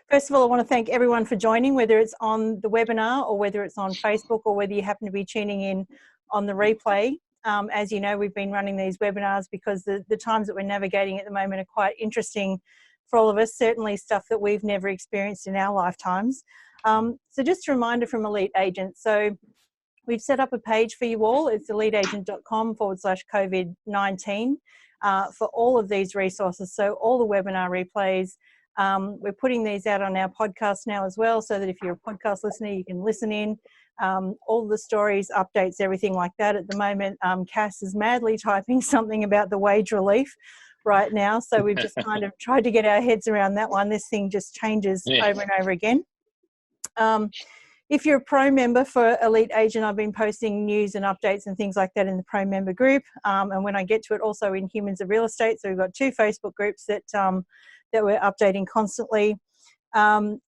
First of all, I want to thank everyone for joining, whether it's on the webinar or whether it's on Facebook or whether you happen to be tuning in on the replay. As you know, we've been running these webinars because the times that we're navigating at the moment are quite interesting for all of us, certainly stuff that we've never experienced in our lifetimes. So just a reminder from Elite Agent. So we've set up a page for you all. It's eliteagent.com/COVID-19 for all of these resources. So all the webinar replays. We're putting these out on our podcast now as well, so that if you're a podcast listener, you can listen in. All the stories, updates, everything like that. At the moment, Cass is madly typing something about the wage relief right now. So we've just kind of tried to get our heads around that one. This thing just changes over and over again. If you're a pro member for Elite Agent, I've been posting news and updates and things like that in the pro member group. And when I get to it, also in Humans of Real Estate. So we've got 2 Facebook groups that we're updating constantly. And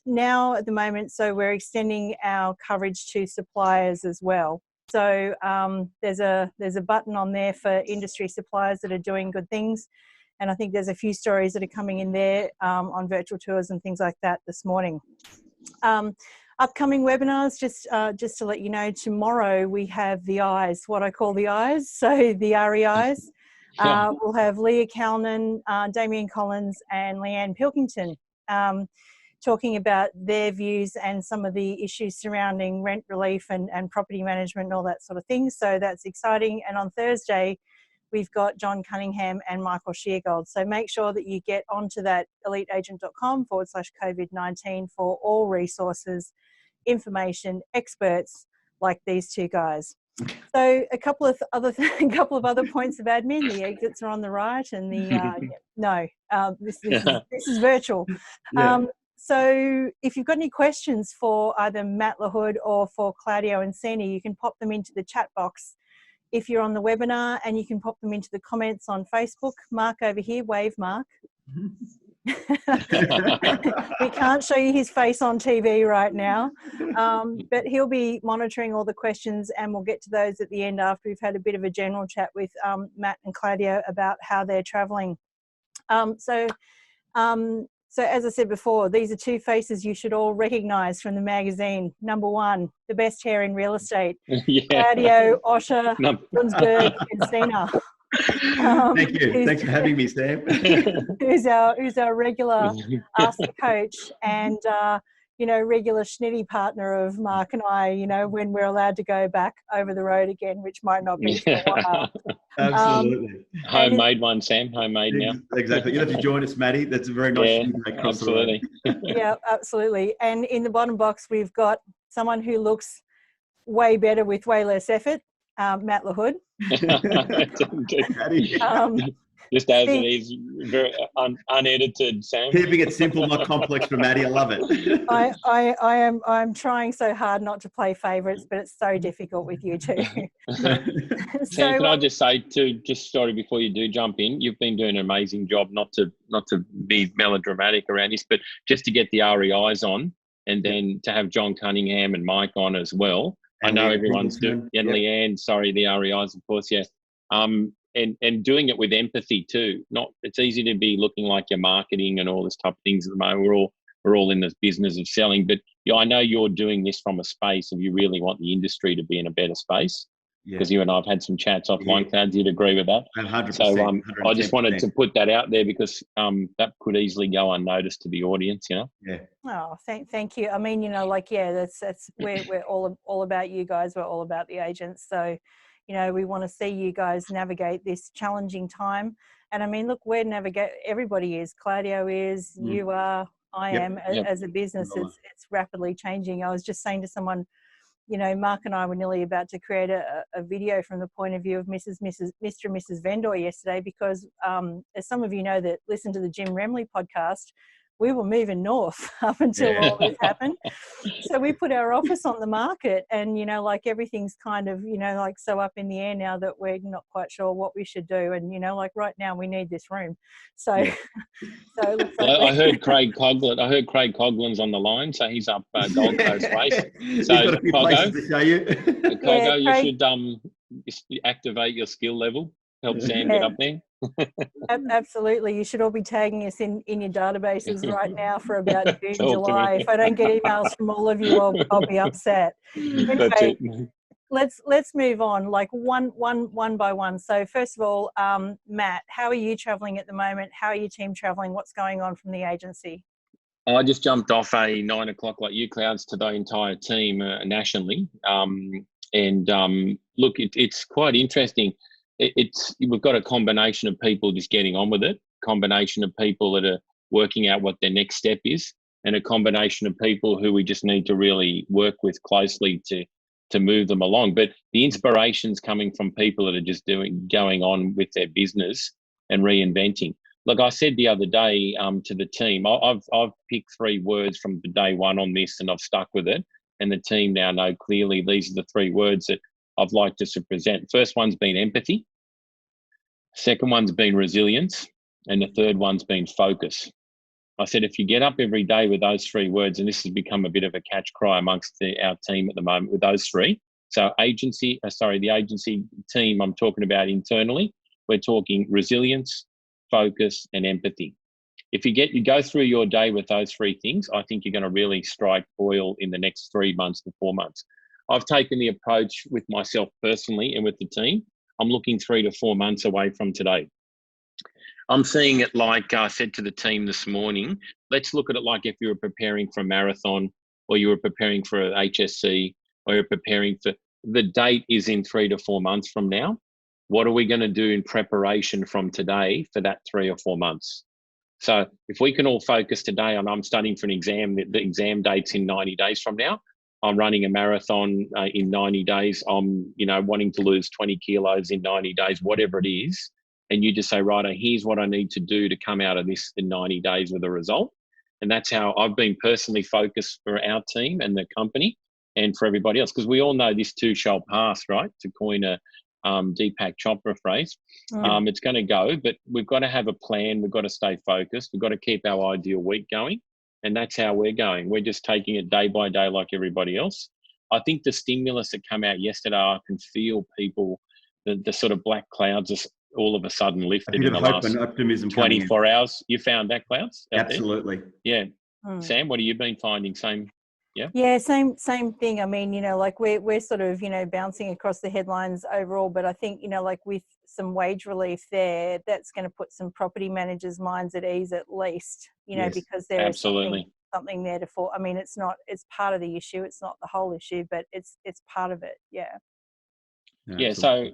now at the moment, so we're extending our coverage to suppliers as well. So there's a button on there for industry suppliers that are doing good things. And I think there's a few stories that are coming in there on virtual tours and things like that this morning. Upcoming webinars, just to let you know, tomorrow we have the eyes, what I call the eyes, so the REIs. We'll have Leah Calnan, Damien Collins and Leanne Pilkington talking about their views and some of the issues surrounding rent relief and property management and all that sort of thing. So that's exciting. And on Thursday, we've got John Cunningham and Michael Sheargold. So make sure that you get onto that eliteagent.com/COVID-19 for all resources, information, experts like these 2 guys. So a couple of other points of admin. The exits are on the right, and the this is virtual. Yeah. So if you've got any questions for either Matt Lahood or for Claudio and Encina, you can pop them into the chat box if you're on the webinar, and you can pop them into the comments on Facebook. Mark over here, wave Mark. We can't show you his face on TV right now, but he'll be monitoring all the questions, and we'll get to those at the end after we've had a bit of a general chat with Matt and Claudio about how they're travelling. So as I said before, these are 2 faces you should all recognise from the magazine. Number 1, the best hair in real estate. Yeah. Claudio, Osher, Lunsberg, Encina. Thank you. Thanks for having me, Sam. who's our regular Ask the Coach and regular schnitty partner of Mark and I, when we're allowed to go back over the road again, which might not be for a while. Absolutely. Homemade one, Sam. Homemade now. Exactly. You have to join us, Maddie. That's a very nice thing to make across the road. Yeah, absolutely. And in the bottom box, we've got someone who looks way better with way less effort, Matt Lahood. Just as it is, very unedited, Sam. Keeping it simple, not complex for Maddie. I love it. I'm trying so hard not to play favourites, but it's so difficult with you two. Sam, can I just say sorry before you do jump in, you've been doing an amazing job, not to be melodramatic around this, but just to get the REIs on, and then to have John Cunningham and Mike on as well. I know everyone's doing, and Leanne, sorry, the REIs, of course, yes. And doing it with empathy too. It's easy to be looking like you're marketing and all this type of things at the moment. We're all in this business of selling, but I know you're doing this from a space of you really want the industry to be in a better space. Because you and I've had some chats offline. Clouds, you'd agree with that? 100%. So I just wanted to put that out there because that could easily go unnoticed to the audience, Yeah. Oh, thank you. I mean, that's we're all about you guys. We're all about the agents. So, we want to see you guys navigate this challenging time. And I mean, look, everybody is. Claudio is, you are, I am. As a business, it's rapidly changing. I was just saying to someone, Mark and I were nearly about to create a video from the point of view of Mr. and Mrs. Vendor yesterday because, as some of you know that listen to the Jim Remley podcast, we were moving north up until all this happened. So we put our office on the market and, everything's kind of, so up in the air now that we're not quite sure what we should do. And, right now we need this room. So, it looks like I heard Craig Coughlin's on the line. So he's up Gold Coast Way. So Coggo, you should activate your skill level, help Sam get up there. Absolutely. You should all be tagging us in your databases right now for about June, Talk to July. me. If I don't get emails from all of you, I'll be upset. That's Anyway, it. let's move on, like one by one. So first of all, Matt, how are you traveling at the moment? How are your team traveling? What's going on from the agency? I just jumped off a 9 o'clock like you, Clouds, to the entire team nationally. Look, it's quite interesting. We've got a combination of people just getting on with it, combination of people that are working out what their next step is, and a combination of people who we just need to really work with closely to move them along. But the inspiration's coming from people that are just going on with their business and reinventing. Like I said the other day to the team, I've picked 3 words from day one on this, and I've stuck with it. And the team now know clearly these are the 3 words that I've liked to present. First one's been empathy. Second one's been resilience. And the third one's been focus. I said, if you get up every day with those 3 words, and this has become a bit of a catch cry amongst our team at the moment with those 3. So the agency team I'm talking about internally, we're talking resilience, focus, and empathy. If you go through your day with those 3 things, I think you're going to really strike oil in the next 3 months to 4 months. I've taken the approach with myself personally and with the team. I'm looking 3 to 4 months away from today. I'm seeing it like I said to the team this morning, let's look at it like if you were preparing for a marathon, or you were preparing for an HSC, or you're preparing for, the date is in 3 to 4 months from now. What are we going to do in preparation from today for that 3 or 4 months? So if we can all focus today on, I'm studying for an exam, the exam date's in 90 days from now. I'm running a marathon in 90 days. I'm, wanting to lose 20 kilos in 90 days, whatever it is. And you just say, right, here's what I need to do to come out of this in 90 days with a result. And that's how I've been personally focused for our team and the company and for everybody else. Because we all know this too shall pass, right? To coin a Deepak Chopra phrase. It's going to go, but we've got to have a plan. We've got to stay focused. We've got to keep our ideal week going. And that's how we're going. We're just taking it day by day like everybody else. I think the stimulus that came out yesterday, I can feel people, the sort of black clouds just all of a sudden lifted in the last and optimism 24 hours. You found that, Clouds? Absolutely. Yeah. Sam, what have you been finding? Same? Yeah, same thing. I mean, like we're sort of, bouncing across the headlines overall, but I think, like with some wage relief there, that's going to put some property managers' minds at ease at least, Yes, because there absolutely. is something there I mean, it's part of the issue. It's not the whole issue, but it's part of it. Yeah. Yeah. So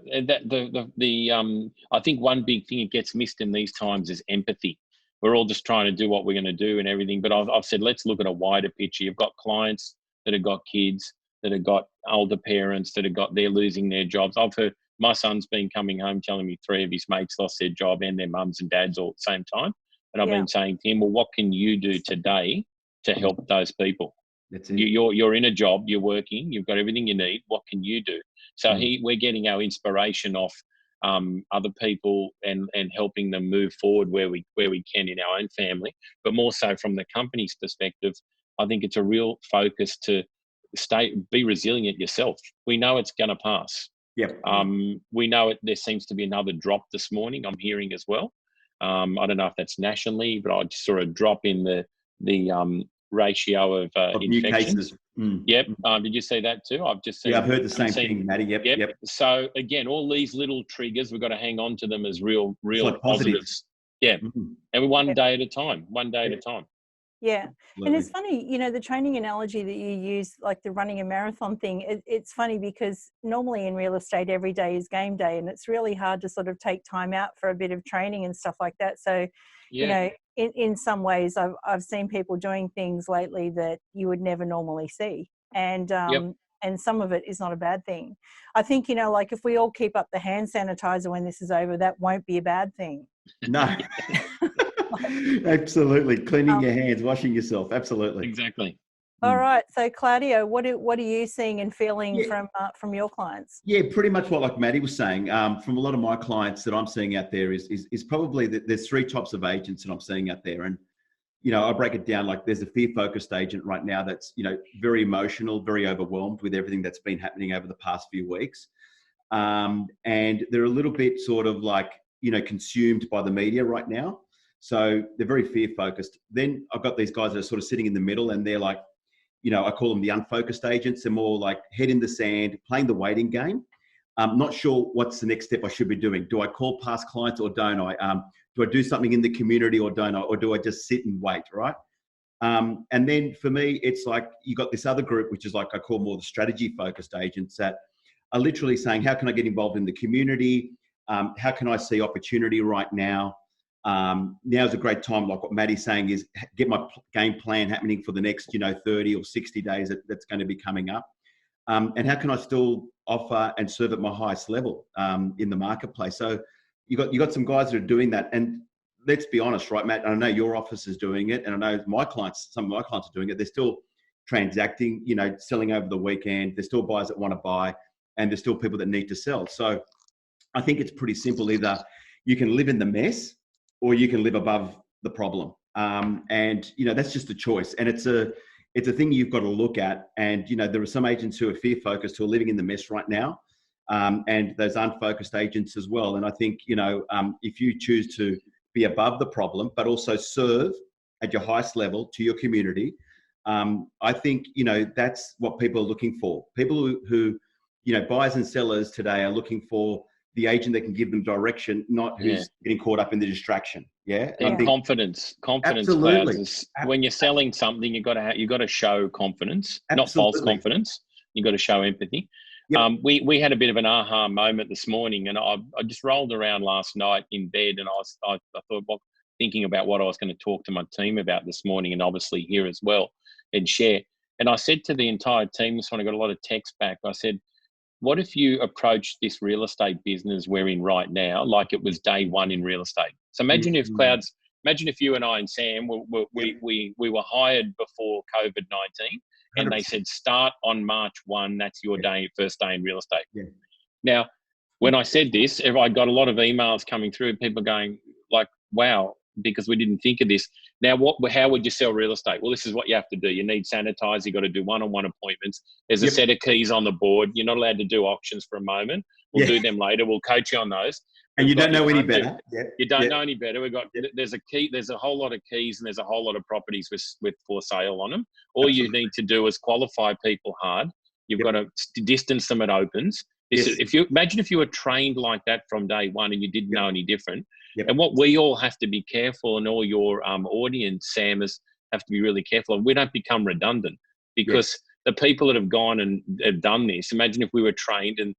I think one big thing that gets missed in these times is empathy. We're all just trying to do what we're going to do and everything. But I've said, let's look at a wider picture. You've got clients that have got kids, that have got older parents, they're losing their jobs. I've heard my son's been coming home telling me 3 of his mates lost their job and their mums and dads all at the same time. And I've been saying to him, well, what can you do today to help those people? That's it. You're in a job, you're working, you've got everything you need. What can you do? So we're getting our inspiration off other people and helping them move forward where we can in our own family, but more so from the company's perspective. I think it's a real focus to be resilient yourself. We know it's going to pass. Yep. We know it. There seems to be another drop this morning, I'm hearing as well. I don't know if that's nationally, but I just saw a drop in the ratio of new infections. cases. Yep. Did you see that too? I've just seen. Yeah, I've heard the same thing, Matty. Yep. So again, all these little triggers, we've got to hang on to them as real like positives. Yeah. And one day at a time. Yeah. Absolutely. And it's funny, the training analogy that you use, like the running a marathon thing, it's funny because normally in real estate, every day is game day, and it's really hard to sort of take time out for a bit of training and stuff like that. So, in some ways, I've seen people doing things lately that you would never normally see. And, and some of it is not a bad thing. I think, like if we all keep up the hand sanitizer when this is over, that won't be a bad thing. No. Absolutely. Cleaning your hands, washing yourself. Absolutely. Exactly. All right. So Claudio, what are you seeing and feeling from your clients? Yeah, pretty much what like Maddie was saying. From a lot of my clients that I'm seeing out there is probably that there's 3 types of agents that I'm seeing out there. And, I break it down like there's a fear-focused agent right now that's, very emotional, very overwhelmed with everything that's been happening over the past few weeks. And they're a little bit sort of like consumed by the media right now. So they're very fear focused. Then I've got these guys that are sort of sitting in the middle, and they're like, I call them the unfocused agents. They're more like head in the sand, playing the waiting game. I'm not sure what's the next step I should be doing. Do I call past clients or don't I? Do I do something in the community or don't I? Or do I just sit and wait, right? And then for me, it's like you got this other group, which is like I call more the strategy focused agents that are literally saying, how can I get involved in the community? How can I see opportunity right now? Now's a great time, like what Maddie's saying, is get my game plan happening for the next, 30 or 60 days that's going to be coming up. And how can I still offer and serve at my highest level in the marketplace? So you got some guys that are doing that. And let's be honest, right, Matt? I know your office is doing it, and I know some of my clients are doing it. They're still transacting, selling over the weekend. There's still buyers that want to buy, and there's still people that need to sell. So I think it's pretty simple. Either you can live in the mess, or you can live above the problem. And that's just a choice. And it's a thing you've got to look at. And there are some agents who are fear focused who are living in the mess right now, and those unfocused agents as well. And I think if you choose to be above the problem, but also serve at your highest level to your community, I think that's what people are looking for. People who buyers and sellers today are looking for the agent that can give them direction, not who's getting caught up in the distraction. Yeah. And confidence, absolutely. Clouds, when you're selling something, you got to show confidence, absolutely. Not false confidence. You got to show empathy. Yep. We had a bit of an aha moment this morning, and I just rolled around last night in bed, and I thought, thinking about what I was going to talk to my team about this morning, and obviously here as well, and share. And I said to the entire team this morning, I got a lot of text back. I said, what if you approach this real estate business we're in right now like it was day one in real estate? So imagine if Clouds, imagine if you and I and Sam we were hired before COVID-19, and 100%. They said start on March 1. That's your first day in real estate. Yeah. Now, when I said this, I got a lot of emails coming through, people going like, "Wow," because we didn't think of this. Now, how would you sell real estate? Well, this is what you have to do. You need sanitizer. You got to do one-on-one appointments. There's a set of keys on the board. You're not allowed to do auctions for a moment. We'll do them later. We'll coach you on those. And you don't know any better. You don't know any better. There's a key. There's a whole lot of keys, and there's a whole lot of properties with for sale on them. All you need to do is qualify people hard. You've got to distance them at opens. If you imagine if you were trained like that from day one and you didn't know any different. Yep. And what we all have to be careful, and all your audience, Sam, have to be really careful of. We don't become redundant, because the people that have gone and have done this. Imagine if we were trained, and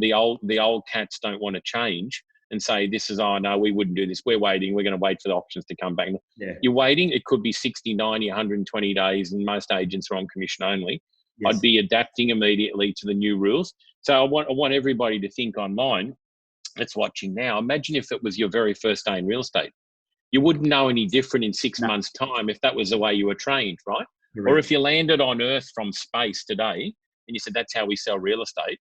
the old cats don't want to change and say, "This is no, we wouldn't do this. We're waiting. We're going to wait for the options to come back." Yeah. You're waiting. It could be 60, 90, 120 days, and most agents are on commission only. Yes. I'd be adapting immediately to the new rules. So I want everybody to think online that's watching now. Imagine if it was your very first day in real estate. You wouldn't know any different in 6 months' time if that was the way you were trained, right? Correct. Or if you landed on Earth from space today and you said, that's how we sell real estate,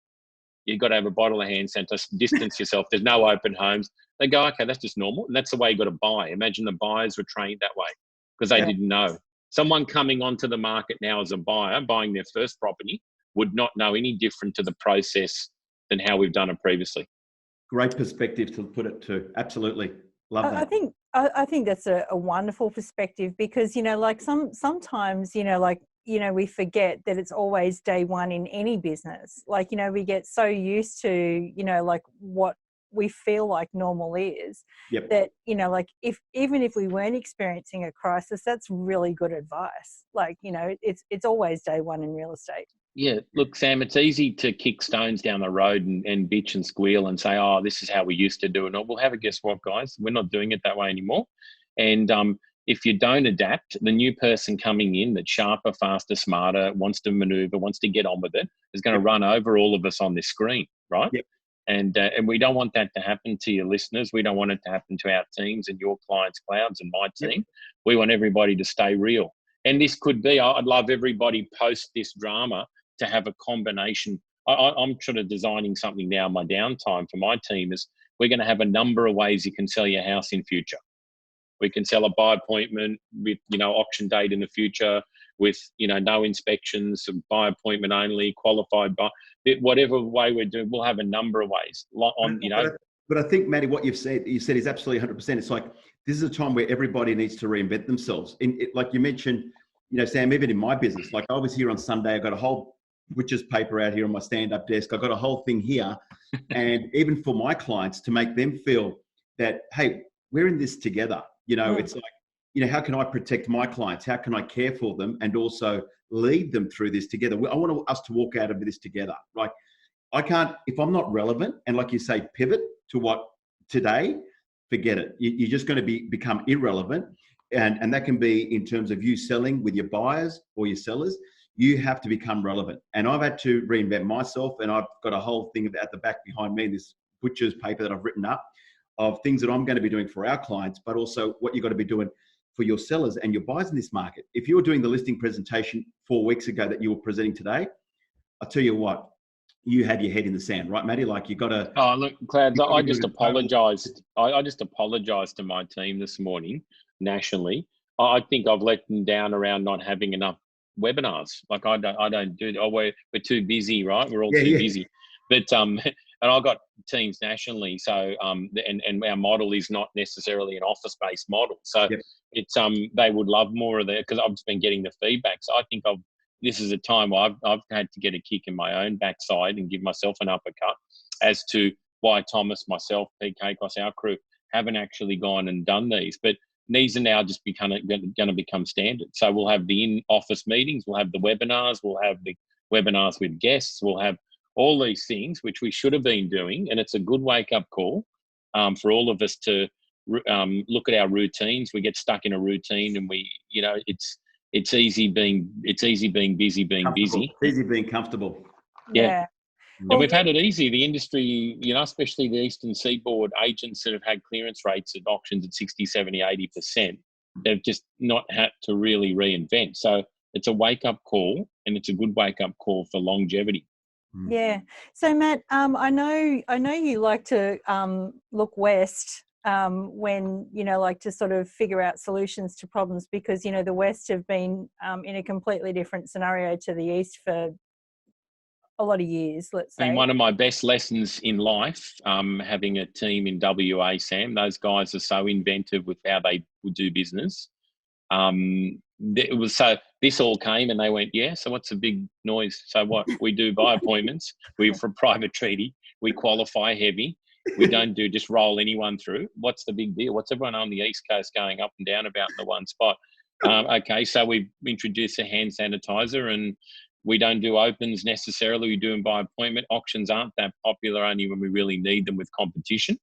you've got to have a bottle of hand sanitizer, distance yourself. There's no open homes. They go, okay, that's just normal. And that's the way you got to buy. Imagine the buyers were trained that way because they didn't know. Someone coming onto the market now as a buyer, buying their first property, would not know any different to the process than how we've done it previously. Great perspective to put it to. Absolutely. Love that. I think that's a wonderful perspective, because, like sometimes, we forget that it's always day one in any business. Like, we get so used to, like what we feel like normal is, that, even if we weren't experiencing a crisis, that's really good advice. Like, it's always day one in real estate. Yeah, look, Sam, it's easy to kick stones down the road and bitch and squeal and say, oh, this is how we used to do it. Well, have a guess what, guys? We're not doing it that way anymore. And if you don't adapt, the new person coming in that's sharper, faster, smarter, wants to maneuver, wants to get on with it, is going to run over all of us on this screen, right? Yep. And we don't want that to happen to your listeners. We don't want it to happen to our teams and your clients' Clouds and my team. Yep. We want everybody to stay real. And this could be, I'd love everybody post this drama to have a combination. I'm sort of designing something now in my downtime for my team is we're going to have a number of ways you can sell your house in future. We can sell a buy appointment with, auction date in the future with, no inspections, buy appointment only, qualified buy, whatever way we're doing, we'll have a number of ways But I think, Maddie, what you said is absolutely 100%. It's like, this is a time where everybody needs to reinvent themselves. Like you mentioned, Sam, even in my business, like I was here on Sunday, I got a whole witch's paper out here on my stand-up desk. I got a whole thing here. And even for my clients, to make them feel that, hey, we're in this together. It's like, how can I protect my clients? How can I care for them and also lead them through this together? I want us to walk out of this together. Like, I can't, if I'm not relevant and, like you say, pivot to what today, forget it. You're just going to become irrelevant. And that can be in terms of you selling with your buyers or your sellers. You have to become relevant. And I've had to reinvent myself. And I've got a whole thing at the back behind me, this butcher's paper that I've written up of things that I'm going to be doing for our clients, but also what you've got to be doing for your sellers and your buyers in this market. If you were doing the listing presentation 4 weeks ago that you were presenting today, I'll tell you what, you had your head in the sand, right, Matty? Like, you got to... Oh, look, Clouds, I just apologised. I just apologised to my team this morning nationally. I think I've let them down around not having enough webinars. Like, I don't do... Oh, we're too busy, right? We're all too busy. But and I got teams nationally, so and our model is not necessarily an office-based model. So it's they would love more of that, because I've just been getting the feedback. So I think this is a time where I've had to get a kick in my own backside and give myself an uppercut as to why Thomas, myself, PK, across our crew haven't actually gone and done these. But these are now just going to become standard. So we'll have the in-office meetings, we'll have the webinars, we'll have the webinars with guests, we'll have all these things, which we should have been doing. And it's a good wake-up call for all of us to look at our routines. We get stuck in a routine, and it's easy being busy being busy. It's easy being comfortable. Yeah. And we've had it easy. The industry, especially the Eastern Seaboard agents that have had clearance rates at auctions at 60, 70, 80%, they've just not had to really reinvent. So it's a wake-up call, and it's a good wake-up call for longevity. Yeah. So, Matt, I know you like to look west when, like to sort of figure out solutions to problems, because, the West have been in a completely different scenario to the East for a lot of years, let's say. And one of my best lessons in life, having a team in WA, Sam, those guys are so inventive with how they would do business. It was so this all came and they went, yeah, so what's the big noise? So what? We do by appointments, we're for private treaty, we qualify heavy, we don't just roll anyone through. What's the big deal? What's everyone on the East Coast going up and down about in the one spot? Okay, so we introduced a hand sanitizer, and we don't do opens necessarily, we do them by appointment. Auctions aren't that popular only when we really need them with competition,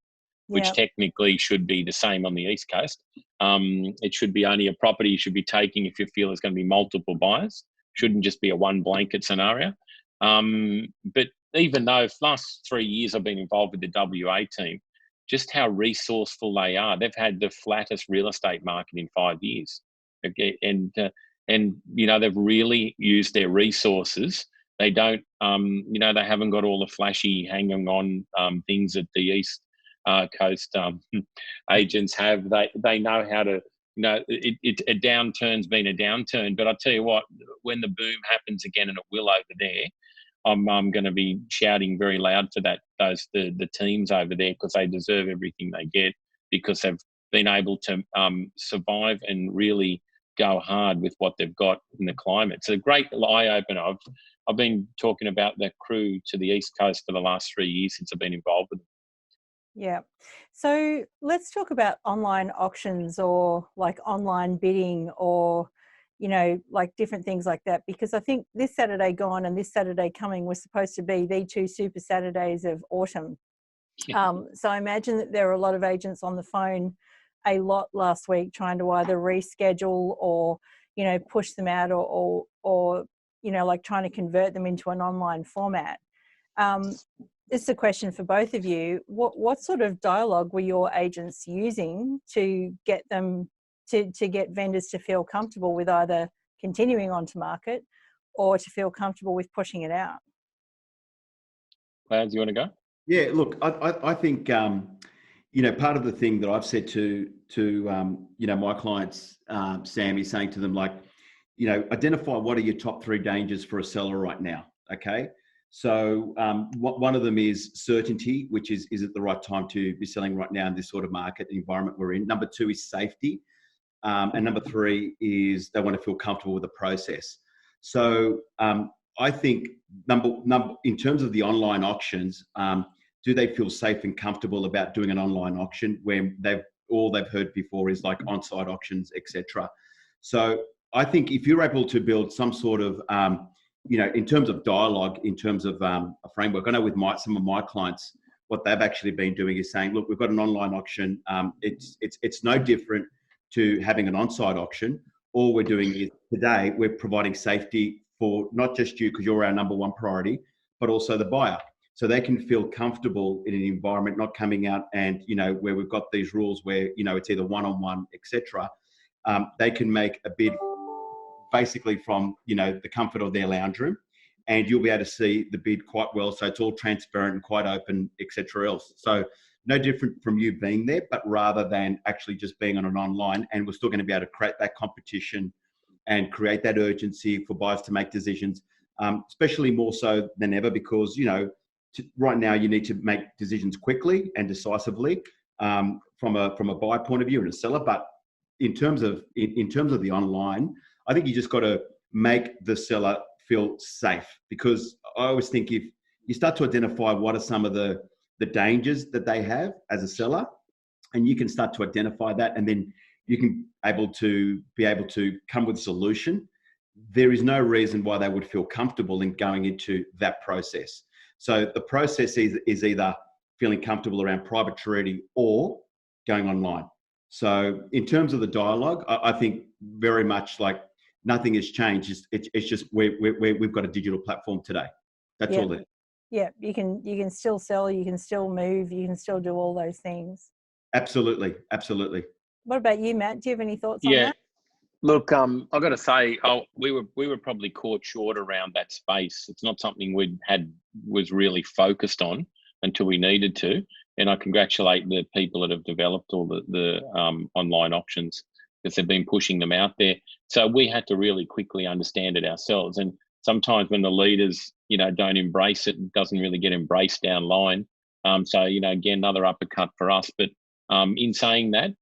which technically should be the same on the East Coast. It should be only a property you should be taking if you feel there's going to be multiple buyers. Shouldn't just be a one blanket scenario. But even though the last 3 years I've been involved with the WA team, just how resourceful they are. They've had the flattest real estate market in 5 years. Okay, and they've really used their resources. They don't, they haven't got all the flashy hanging on things that the East Coast agents have. They know how to, a downturn's been a downturn. But I tell you what, when the boom happens again, and it will over there, I'm going to be shouting very loud for the teams over there, because they deserve everything they get, because they've been able to survive and really go hard with what they've got in the climate. It's a great eye opener. I've been talking about the crew to the East Coast for the last 3 years since I've been involved with them. Yeah. So let's talk about online auctions, or like online bidding, or, like different things like that, because I think this Saturday gone and this Saturday coming was supposed to be the 2 super Saturdays of autumn. So I imagine that there are a lot of agents on the phone a lot last week trying to either reschedule or, push them out, or like trying to convert them into an online format. This is a question for both of you. What sort of dialogue were your agents using to get them to get vendors to feel comfortable with either continuing on to market or to feel comfortable with pushing it out? Clouds, you want to go? Yeah, look, I think part of the thing that I've said to my clients, Sam, is saying to them, like, identify what are your top 3 dangers for a seller right now. Okay. So one of them is certainty, which is it the right time to be selling right now in this sort of market environment we're in. Number two is safety. And number three is they want to feel comfortable with the process. So I think in terms of the online auctions, do they feel safe and comfortable about doing an online auction when all they've heard before is like on-site auctions, etc. So I think if you're able to build some sort of in terms of dialogue, in terms of a framework, I know with some of my clients, what they've actually been doing is saying, look, we've got an online auction. It's no different to having an on-site auction. All we're doing is today, we're providing safety for not just you, because you're our number one priority, but also the buyer. So they can feel comfortable in an environment, not coming out and, where we've got these rules where, it's either one-on-one, etc. They can make a bid basically from, the comfort of their lounge room, and you'll be able to see the bid quite well. So it's all transparent and quite open, etc. else. So no different from you being there, but rather than actually just being on an online, and we're still going to be able to create that competition and create that urgency for buyers to make decisions, especially more so than ever, because, right now you need to make decisions quickly and decisively from a buyer point of view and a seller. But in terms of the online, I think you just got to make the seller feel safe, because I always think if you start to identify what are some of the dangers that they have as a seller, and you can start to identify that, and then you can be able to come with a solution, there is no reason why they would feel comfortable in going into that process. So the process is either feeling comfortable around private treaty or going online. So in terms of the dialogue, I think very much like nothing has changed. It's just we've got a digital platform today. That's all there. Yeah, you can still sell, you can still move, you can still do all those things. Absolutely. What about you, Matt? Do you have any thoughts on that? Look, I've got to say, we were probably caught short around that space. It's not something was really focused on until we needed to. And I congratulate the people that have developed all the online auctions, because they've been pushing them out there. So we had to really quickly understand it ourselves. And sometimes when the leaders, don't embrace it, it doesn't really get embraced down line. So, again, another uppercut for us. But in saying that,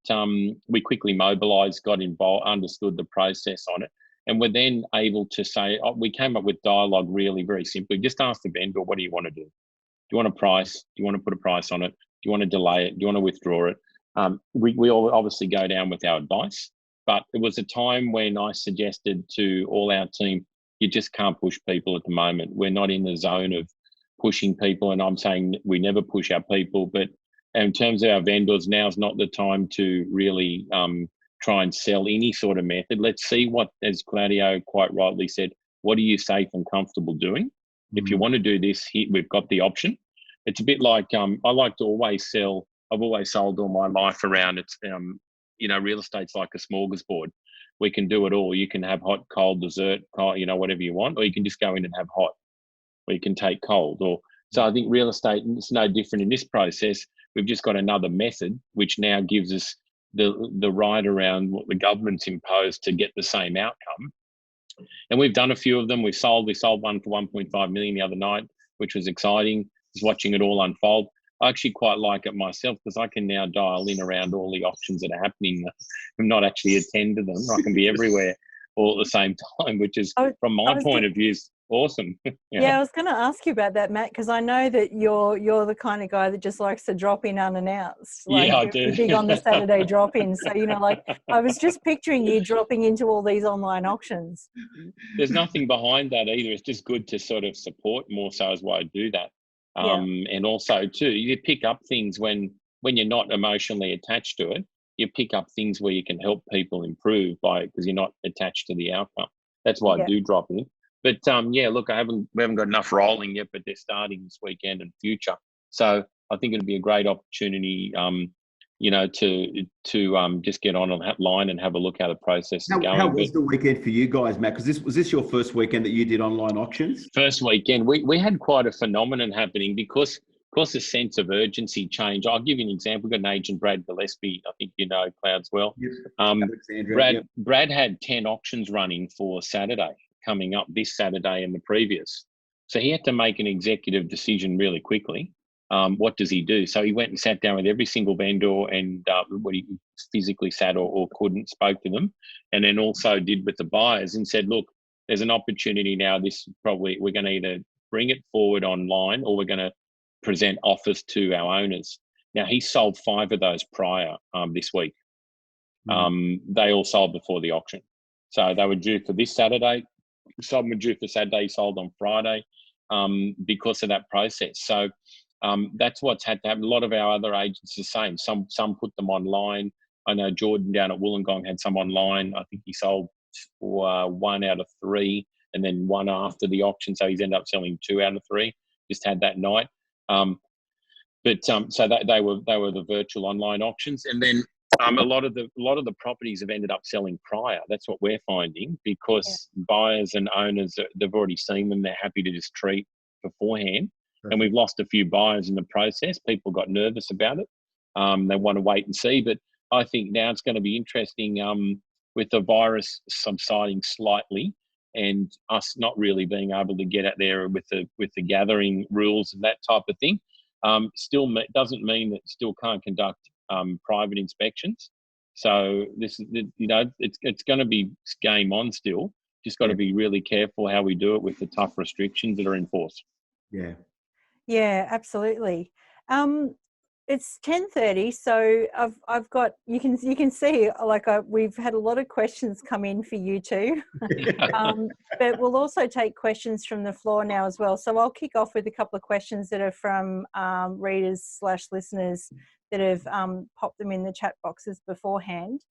we quickly mobilised, got involved, understood the process on it. And we're then able to say, we came up with dialogue really very simply. Just ask the vendor, what do you want to do? Do you want a price? Do you want to put a price on it? Do you want to delay it? Do you want to withdraw it? We all obviously go down with our advice, but it was a time when I suggested to all our team, you just can't push people at the moment. We're not in the zone of pushing people, and I'm saying we never push our people, but in terms of our vendors, now's not the time to really try and sell any sort of method. Let's see what, as Claudio quite rightly said, what are you safe and comfortable doing? Mm-hmm. If you want to do this, we've got the option. It's a bit like, I like to always sell. I've always sold all my life around it's, real estate's like a smorgasbord. We can do it all. You can have hot, cold, dessert, whatever you want, or you can just go in and have hot, or you can take cold. So I think real estate is no different in this process. We've just got another method, which now gives us the right around what the government's imposed to get the same outcome. And we've done a few of them. We sold one for 1.5 million the other night, which was exciting. Just watching it all unfold. I actually quite like it myself, because I can now dial in around all the auctions that are happening and not actually attend to them. I can be everywhere all at the same time, which is, from my point of view, is awesome. Yeah, I was going to ask you about that, Matt, because I know that you're the kind of guy that just likes to drop in unannounced. Yeah, I do. You're big on the Saturday drop-in. So, I was just picturing you dropping into all these online auctions. There's nothing behind that either. It's just good to sort of support more, so is why I do that. And also too, you pick up things when you're not emotionally attached to it. You pick up things where you can help people improve because you're not attached to the outcome. That's why I do drop in. But look, we haven't got enough rolling yet, but they're starting this weekend and future. So I think it'll be a great opportunity, to just get online and have a look how the process is going. How was the weekend for you guys, Matt? Because was this your first weekend that you did online auctions? First weekend, we had quite a phenomenon happening because the sense of urgency changed. I'll give you an example. We've got an agent, Brad Gillespie. I think you know Clouds well. Yes. Brad had 10 auctions running for Saturday, coming up this Saturday and the previous. So he had to make an executive decision really quickly. What does he do? So he went and sat down with every single vendor and what he physically sat or couldn't, spoke to them, and then also did with the buyers and said, look, there's an opportunity now. This probably, we're going to either bring it forward online or we're going to present offers to our owners. Now, he sold 5 of those prior this week. They all sold before the auction. So they were due for this Saturday. Some were due for Saturday, sold on Friday because of that process. So that's what's had to happen. A lot of our other agents are the same. Some put them online. I know Jordan down at Wollongong had some online. I think he sold 1 out of 3 and then 1 after the auction. So he's ended up selling 2 out of 3. Just had that night. So that they were the virtual online auctions. And then a lot of the properties have ended up selling prior. That's what we're finding, because buyers and owners, they've already seen them. They're happy to just treat beforehand. And we've lost a few buyers in the process. People got nervous about it. They want to wait and see. But I think now it's going to be interesting with the virus subsiding slightly and us not really being able to get out there with the gathering rules and that type of thing. Still doesn't mean that still can't conduct private inspections. So this is, it's going to be game on still. Just got to be really careful how we do it with the tough restrictions that are enforced. Yeah. Yeah, absolutely. It's 10:30, so I've got, you can see like we've had a lot of questions come in for you two, but we'll also take questions from the floor now as well. So I'll kick off with a couple of questions that are from readers/listeners that have popped them in the chat boxes beforehand,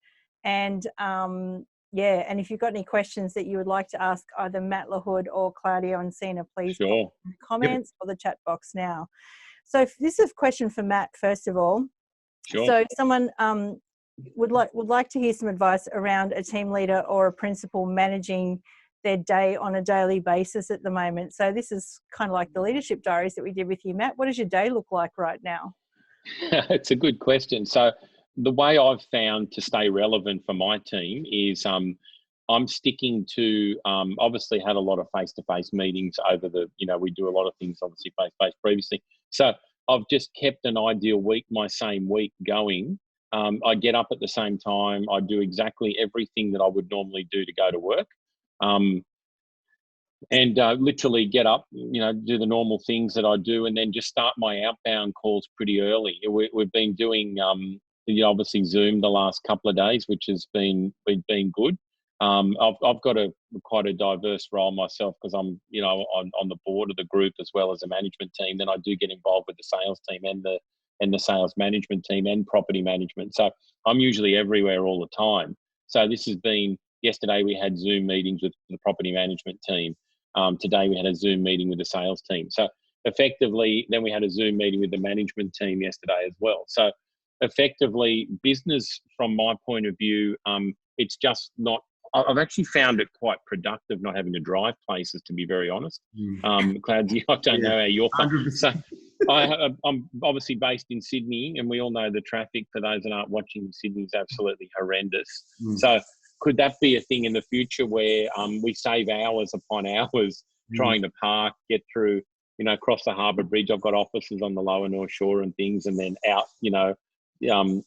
and and if you've got any questions that you would like to ask either Matt Lahood or Claudio Encina, please pop in the comments or the chat box now. So this is a question for Matt, first of all. Sure. So someone would like to hear some advice around a team leader or a principal managing their day on a daily basis at the moment. So this is kind of like the leadership diaries that we did with you, Matt. What does your day look like right now? It's a good question. So the way I've found to stay relevant for my team is I'm sticking to, obviously had a lot of face-to-face meetings over we do a lot of things obviously face-to-face previously. So I've just kept an ideal week, my same week going. I get up at the same time. I do exactly everything that I would normally do to go to work. And literally get up, do the normal things that I do, and then just start my outbound calls pretty early. We've been doing obviously Zoom the last couple of days, which has been good. I've got quite a diverse role myself because I'm on the board of the group as well as a management team. Then I do get involved with the sales team and the sales management team and property management. So I'm usually everywhere all the time. So this has been, yesterday we had Zoom meetings with the property management team. Today we had a Zoom meeting with the sales team. So effectively, then we had a Zoom meeting with the management team yesterday as well. So effectively, business from my point of view, it's just not, I've actually found it quite productive not having to drive places, to be very honest. Claudio, I don't know how you're feeling. So I'm obviously based in Sydney, and we all know the traffic, for those that aren't watching, Sydney is absolutely horrendous. So could that be a thing in the future where we save hours upon hours trying to park, get through, across the Harbour Bridge? I've got offices on the lower North Shore and things, and then out,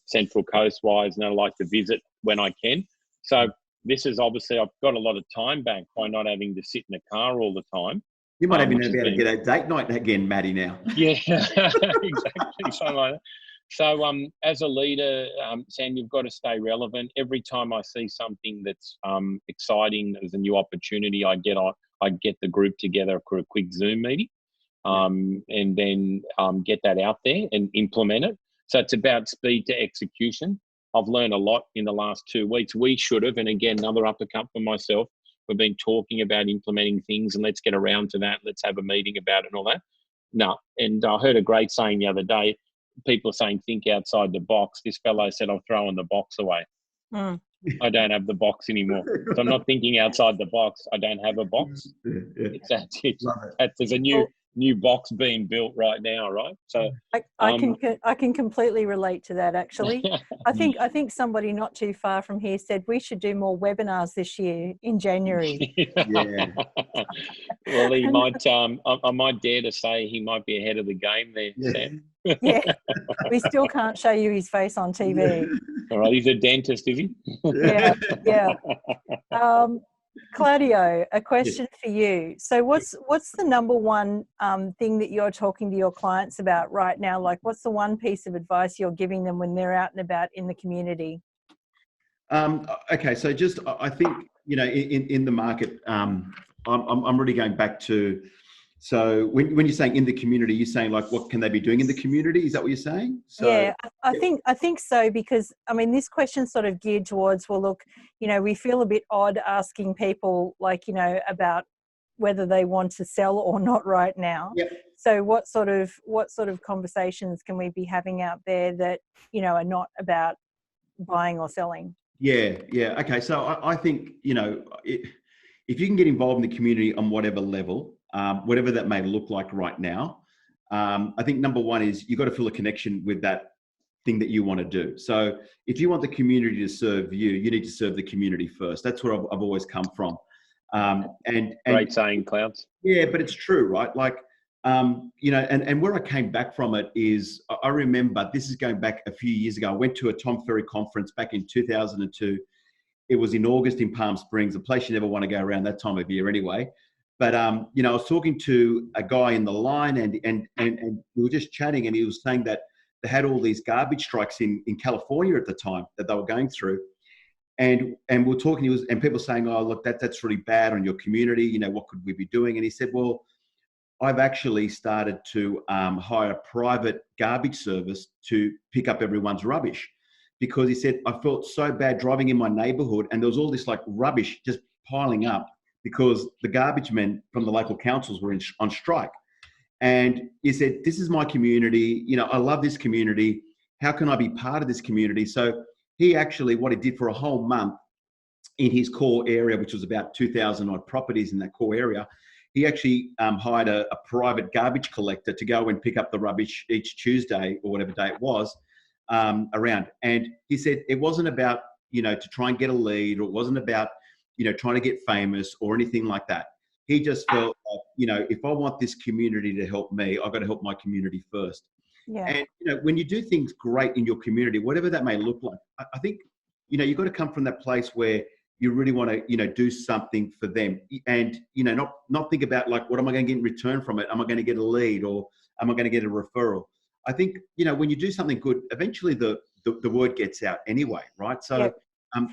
Central Coast-wise, and I like to visit when I can. So this is obviously, I've got a lot of time back by not having to sit in a car all the time. You might even be able to get a date night again, Maddie, now. Yeah, exactly, something like that. So as a leader, Sam, you've got to stay relevant. Every time I see something that's exciting, there's a new opportunity, I get the group together for a quick Zoom meeting, and then get that out there and implement it. So it's about speed to execution. I've learned a lot in the last 2 weeks. We should have, and again, another uppercut for myself. We've been talking about implementing things, and let's get around to that. Let's have a meeting about it and all that. No, and I heard a great saying the other day. People are saying, think outside the box. This fellow said, I'm throwing the box away. I don't have the box anymore. So I'm not thinking outside the box. I don't have a box. There's a new box being built right now, right? So I can completely relate to that, actually. I think somebody not too far from here said we should do more webinars this year in January. Well, he might. I might dare to say he might be ahead of the game there, Sam. Yeah, we still can't show you his face on TV. All right, he's a dentist, is he? Yeah, yeah. Claudio, a question for you. So what's the number one thing that you're talking to your clients about right now? Like, what's the one piece of advice you're giving them when they're out and about in the community? Okay, so just I think, you know, in the market, I'm really going back to, so when you're saying in the community, you're saying like, what can they be doing in the community? Is that what you're saying? So, yeah, I think so, because I mean, this question's sort of geared towards, well, look, you know, we feel a bit odd asking people, like, you know, about whether they want to sell or not right now. Yep. So what sort of conversations can we be having out there that, you know, are not about buying or selling? Yeah. Okay, so I think, you know, if you can get involved in the community on whatever level, whatever that may look like right now, I think number one is you've got to feel a connection with that thing that you want to do. So if you want the community to serve you, you need to serve the community first. That's where I've always come from. And great saying, Clouds. Yeah, but it's true, right? Like, you know, and where I came back from it is, I remember, this is going back a few years ago. I went to a Tom Ferry conference back in 2002. It was in August in Palm Springs, a place you never want to go around that time of year anyway. But, you know, I was talking to a guy in the line, and we were just chatting, and he was saying that they had all these garbage strikes in California at the time that they were going through. And we're talking, and people saying, oh, look, that's really bad on your community. You know, what could we be doing? And he said, well, I've actually started to hire a private garbage service to pick up everyone's rubbish, because he said, I felt so bad driving in my neighborhood, and there was all this like rubbish just piling up because the garbage men from the local councils were on strike. And he said, this is my community. You know, I love this community. How can I be part of this community? So he actually, what he did for a whole month in his core area, which was about 2,000 odd properties in that core area, he actually hired a private garbage collector to go and pick up the rubbish each Tuesday or whatever day it was around. And he said it wasn't about, you know, to try and get a lead, or it wasn't about, you know, trying to get famous or anything like that. He just felt like, you know, if I want this community to help me, I've got to help my community first. Yeah. And, you know, when you do things great in your community, whatever that may look like, I think, you know, you've got to come from that place where you really want to, you know, do something for them, and, you know, not think about like, what am I going to get in return from it? Am I going to get a lead, or am I going to get a referral? I think, you know, when you do something good, eventually the word gets out anyway, right? So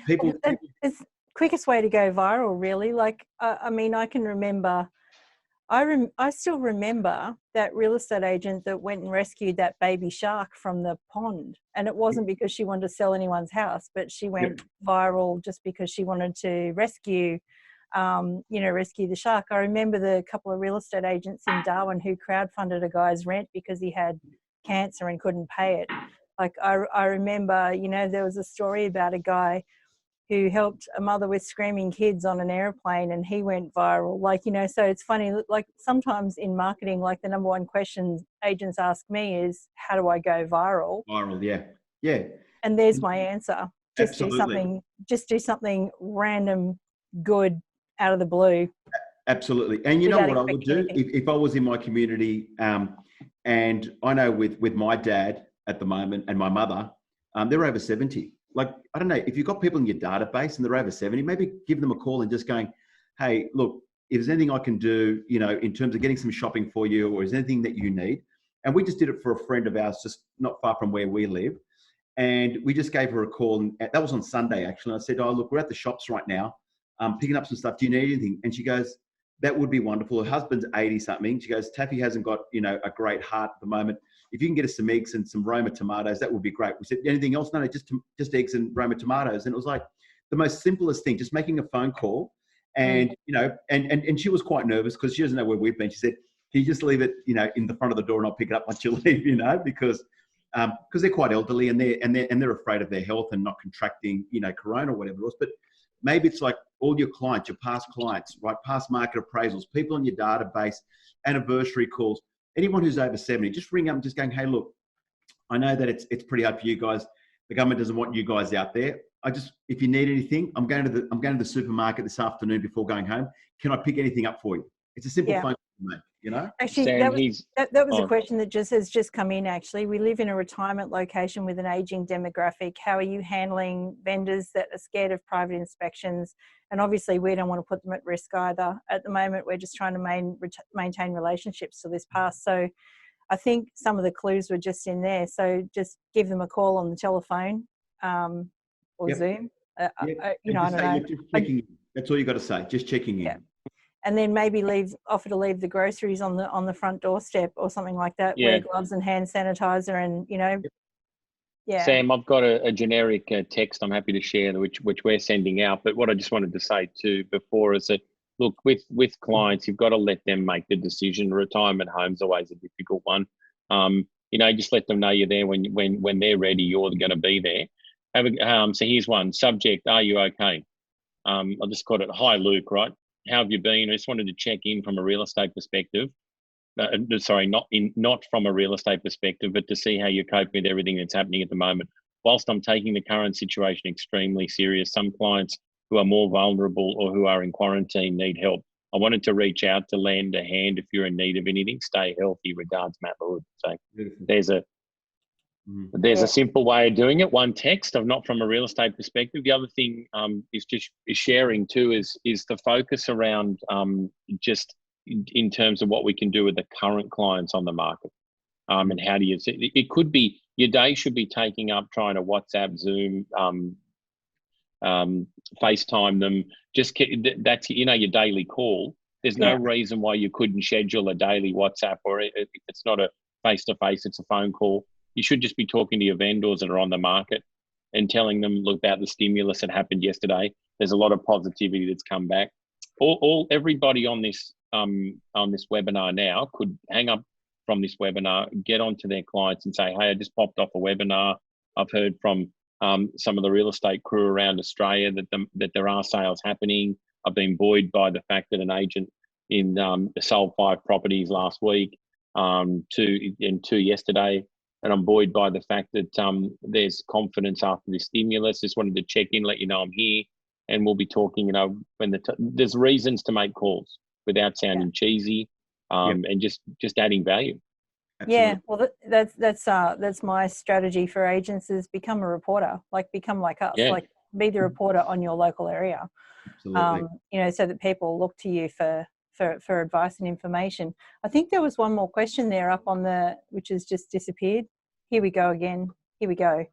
people... It's the quickest way to go viral, really. Like, I mean, I can remember, I still remember that real estate agent that went and rescued that baby shark from the pond. And it wasn't because she wanted to sell anyone's house, but she went viral just because she wanted to rescue the shark. I remember the couple of real estate agents in Darwin who crowdfunded a guy's rent because he had cancer and couldn't pay it. Like, I remember, you know, there was a story about a guy who helped a mother with screaming kids on an airplane, and he went viral. Like, you know, so it's funny, like sometimes in marketing, like the number one question agents ask me is, how do I go viral? Viral, yeah. And there's my answer. Just Absolutely. do something random, good, out of the blue. Absolutely. And you know what I would do if I was in my community, and I know with my dad at the moment and my mother, they're over 70. Like, I don't know, if you've got people in your database and they're over 70, maybe give them a call and just going, hey, look, if there's anything I can do, you know, in terms of getting some shopping for you, or is there anything that you need? And we just did it for a friend of ours, just not far from where we live. And we just gave her a call, and that was on Sunday, actually. And I said, oh, look, we're at the shops right now, picking up some stuff. Do you need anything? And she goes, that would be wonderful. Her husband's 80 something. She goes, Taffy hasn't got, you know, a great heart at the moment. If you can get us some eggs and some Roma tomatoes, that would be great. We said, anything else? No, just eggs and Roma tomatoes. And it was like the most simplest thing, just making a phone call. And, you know, and she was quite nervous because she doesn't know where we've been. She said, can you just leave it, you know, in the front of the door, and I'll pick it up once you leave, you know, because they're quite elderly, and they're afraid of their health and not contracting, you know, corona or whatever else. But maybe it's like all your clients, your past clients, right? Past market appraisals, people in your database, anniversary calls, anyone who's over 70, just ring up and just going, hey, look, I know that it's pretty hard for you guys. The government doesn't want you guys out there. If you need anything, I'm going to the supermarket this afternoon before going home. Can I pick anything up for you? It's a simple Yeah. phone call to make, you know? Actually, Sam, that was a question that has just come in, actually. We live in a retirement location with an ageing demographic. How are you handling vendors that are scared of private inspections? And obviously, we don't want to put them at risk either. At the moment, we're just trying to maintain relationships till this pass. So I think some of the clues were just in there. So just give them a call on the telephone or Yep. Zoom. You know, I don't know. Just checking in. That's all you got to say. Just checking in. Yeah. And then maybe offer to leave the groceries on the front doorstep or something like that. Yeah. Wear gloves and hand sanitizer, and yeah. Sam, I've got a generic text I'm happy to share, which we're sending out. But what I just wanted to say too before is that, look, with clients, you've got to let them make the decision. Retirement home's always a difficult one. Just let them know you're there when they're ready. You're going to be there. So here's one subject: are you okay? I just called it, hi Luke, right? How have you been? I just wanted to check in from a real estate perspective. Sorry, not from a real estate perspective, but to see how you're coping with everything that's happening at the moment. Whilst I'm taking the current situation extremely serious, some clients who are more vulnerable or who are in quarantine need help. I wanted to reach out to lend a hand if you're in need of anything. Stay healthy. Regards, Matt Lahood. So there's a simple way of doing it. One text of not from a real estate perspective. The other thing is sharing too is the focus around just in terms of what we can do with the current clients on the market. And how do you? It could be your day should be taking up trying to WhatsApp, Zoom, FaceTime them. That's your daily call. There's no reason why you couldn't schedule a daily WhatsApp, or if it's not a face-to-face, it's a phone call. You should just be talking to your vendors that are on the market and telling them, look, about the stimulus that happened yesterday. There's a lot of positivity that's come back. Everybody on this webinar now could hang up from this webinar, get onto their clients and say, hey, I just popped off a webinar. I've heard from some of the real estate crew around Australia that there are sales happening. I've been buoyed by the fact that an agent sold 5 properties last week, 2 yesterday. And I'm buoyed by the fact that there's confidence after the stimulus. Just wanted to check in, let you know I'm here, and we'll be talking. When there's reasons to make calls without sounding cheesy, and just adding value. Absolutely. Yeah, well, that's my strategy for agents: is become a reporter, become like us, be the reporter on your local area. Absolutely. So that people look to you for advice and information. I think there was one more question there up on which has just disappeared. Here we go again. Here we go.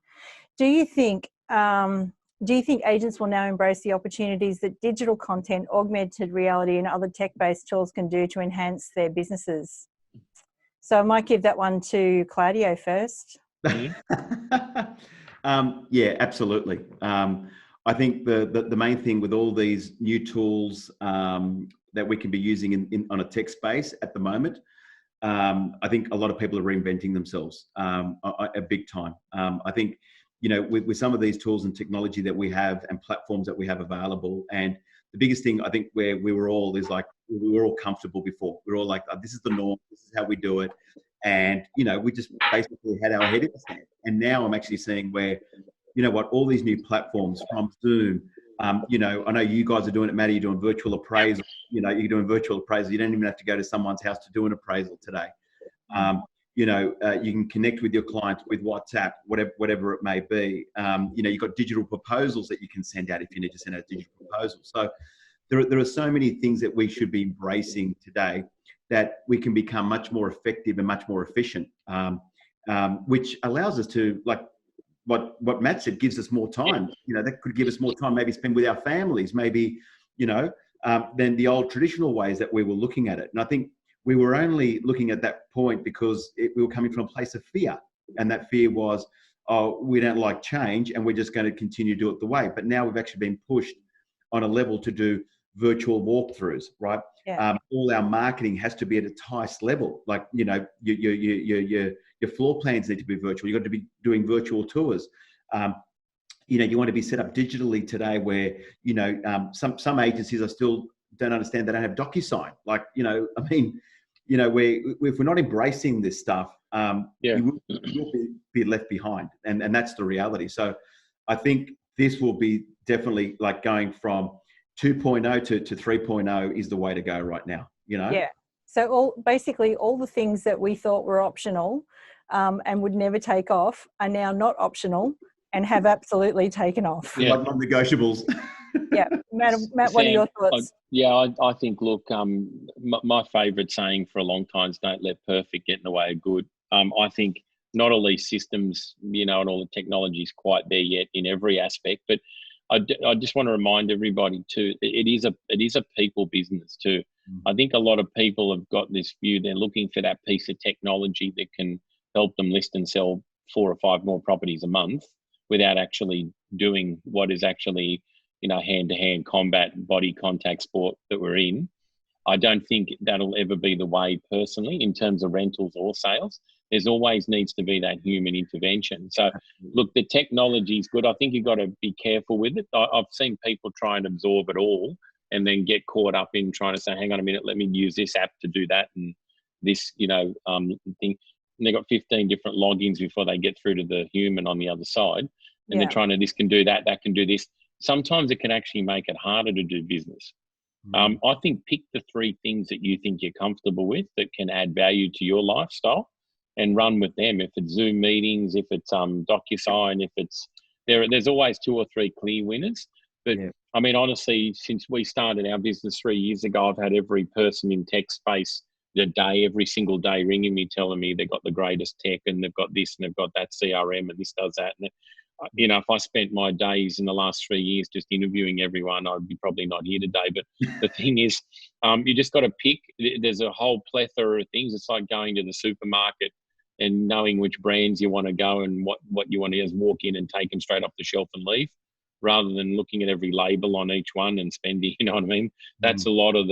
Do you think agents will now embrace the opportunities that digital content, augmented reality, and other tech-based tools can do to enhance their businesses? So I might give that one to Claudio first. Yeah, absolutely. I think the main thing with all these new tools that we can be using on a tech space at the moment, I think a lot of people are reinventing themselves a big time. I think, with some of these tools and technology that we have and platforms that we have available, and the biggest thing I think where we were all comfortable before. We're all like, oh, this is the norm, this is how we do it. And, we just basically had our head in the sand. And now I'm actually seeing where, all these new platforms from Zoom, I know you guys are doing it, Maddie, you're doing virtual appraisal, you're doing virtual appraisal. You don't even have to go to someone's house to do an appraisal today. You can connect with your clients with WhatsApp, whatever it may be. You've got digital proposals that you can send out if you need to send out a digital proposal. So there are so many things that we should be embracing today that we can become much more effective and much more efficient, which allows us to, like what Matt said, gives us more time. That could give us more time, maybe spend with our families, maybe, than the old traditional ways that we were looking at it. And I think we were only looking at that point because we were coming from a place of fear. And that fear was, oh, we don't like change and we're just going to continue to do it the way. But now we've actually been pushed on a level to do virtual walkthroughs, right? Yeah. All our marketing has to be at its highest level. Like, your floor plans need to be virtual. You've got to be doing virtual tours. You want to be set up digitally today where, some agencies are still don't understand they don't have DocuSign. If we're not embracing this stuff, you will be left behind. And that's the reality. So I think this will be definitely like going from 2.0 to 3.0 is the way to go right now, you know? Yeah. So basically all the things that we thought were optional and would never take off are now not optional and have absolutely taken off. Yeah. Like non-negotiables. Yeah. Matt, Sam, what are your thoughts? I think, look, my favourite saying for a long time is don't let perfect get in the way of good. I think not all these systems, you know, and all the technology is quite there yet in every aspect, but I just want to remind everybody too, it is a people business too. I think a lot of people have got this view, they're looking for that piece of technology that can help them list and sell 4 or 5 more properties a month without actually doing what is actually, you know, hand-to-hand combat, body contact sport that we're in. I don't think that'll ever be the way personally in terms of rentals or sales. There's always needs to be that human intervention. So look, the technology is good. I think you've got to be careful with it. I've seen people try and absorb it all and then get caught up in trying to say, hang on a minute, let me use this app to do that and this, you know, thing. And they've got 15 different logins before they get through to the human on the other side. And they're trying to, this can do that, that can do this. Sometimes it can actually make it harder to do business. I think pick the 3 things that you think you're comfortable with that can add value to your lifestyle and run with them. If it's Zoom meetings, if it's DocuSign, if it's there's always 2 or 3 clear winners. But I mean, honestly, since we started our business 3 years ago, I've had every person in tech space every single day ringing me, telling me they've got the greatest tech and they've got this and they've got that CRM and this does that. And you know, if I spent my days in the last 3 years just interviewing everyone, I'd be probably not here today. But the thing is, you just got to pick. There's a whole plethora of things. It's like going to the supermarket and knowing which brands you want to go and what you want to just walk in and take them straight off the shelf and leave, rather than looking at every label on each one and spending, you know what I mean? That's a lot of